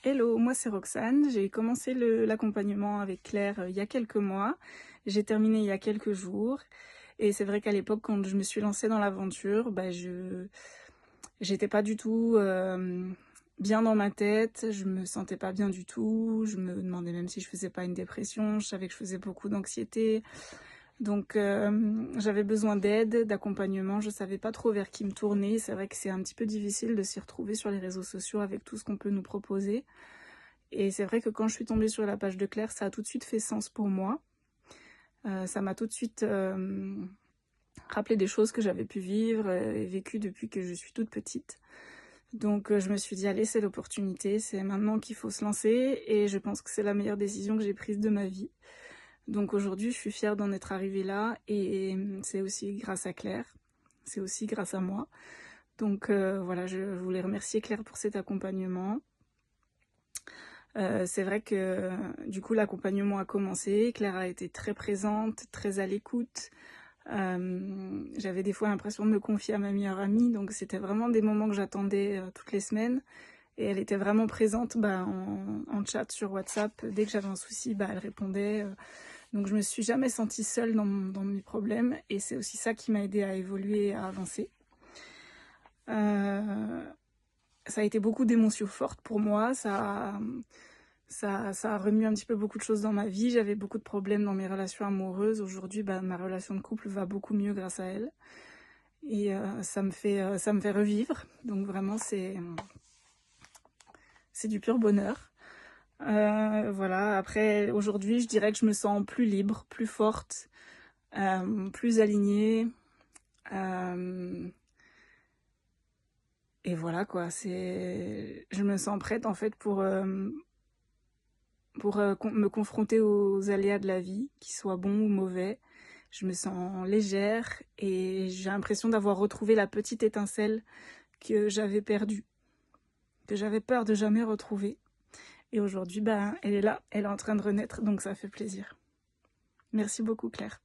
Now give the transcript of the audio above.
Hello, moi c'est Roxane. J'ai commencé l'accompagnement avec Claire il y a quelques mois. J'ai terminé il y a quelques jours. Et c'est vrai qu'à l'époque, quand je me suis lancée dans l'aventure, j'étais pas du tout bien dans ma tête. Je me sentais pas bien du tout. Je me demandais même si je faisais pas une dépression. Je savais que je faisais beaucoup d'anxiété. Donc j'avais besoin d'aide, d'accompagnement. Je savais pas trop vers qui me tourner. C'est vrai que c'est un petit peu difficile de s'y retrouver sur les réseaux sociaux avec tout ce qu'on peut nous proposer. Et c'est vrai que quand je suis tombée sur la page de Claire, ça a tout de suite fait sens pour moi. Ça m'a tout de suite rappelé des choses que j'avais pu vivre et vécues depuis que je suis toute petite. Donc je me suis dit, allez, c'est l'opportunité, c'est maintenant qu'il faut se lancer. Et je pense que c'est la meilleure décision que j'ai prise de ma vie. Donc aujourd'hui, je suis fière d'en être arrivée là. Et c'est aussi grâce à Claire. C'est aussi grâce à moi. Donc voilà, je voulais remercier Claire pour cet accompagnement. C'est vrai que du coup l'accompagnement a commencé, Claire a été très présente, très à l'écoute. J'avais des fois l'impression de me confier à ma meilleure amie, donc c'était vraiment des moments que j'attendais toutes les semaines. Et elle était vraiment présente en chat sur WhatsApp. Dès que j'avais un souci, elle répondait. Donc je me suis jamais sentie seule dans mes problèmes. Et c'est aussi ça qui m'a aidée à évoluer et à avancer. Ça a été beaucoup d'émotions fortes pour moi. Ça a remué un petit peu beaucoup de choses dans ma vie. J'avais beaucoup de problèmes dans mes relations amoureuses. Aujourd'hui, ma relation de couple va beaucoup mieux grâce à elle. Et ça me fait revivre. Donc vraiment, c'est du pur bonheur. Voilà, après, aujourd'hui, je dirais que je me sens plus libre, plus forte, plus alignée. Et voilà, quoi. Je me sens prête, en fait, pour me confronter aux aléas de la vie, qu'ils soient bons ou mauvais. Je me sens légère et j'ai l'impression d'avoir retrouvé la petite étincelle que j'avais perdue, que j'avais peur de jamais retrouver. Et aujourd'hui, elle est là, elle est en train de renaître, donc ça fait plaisir. Merci beaucoup, Claire.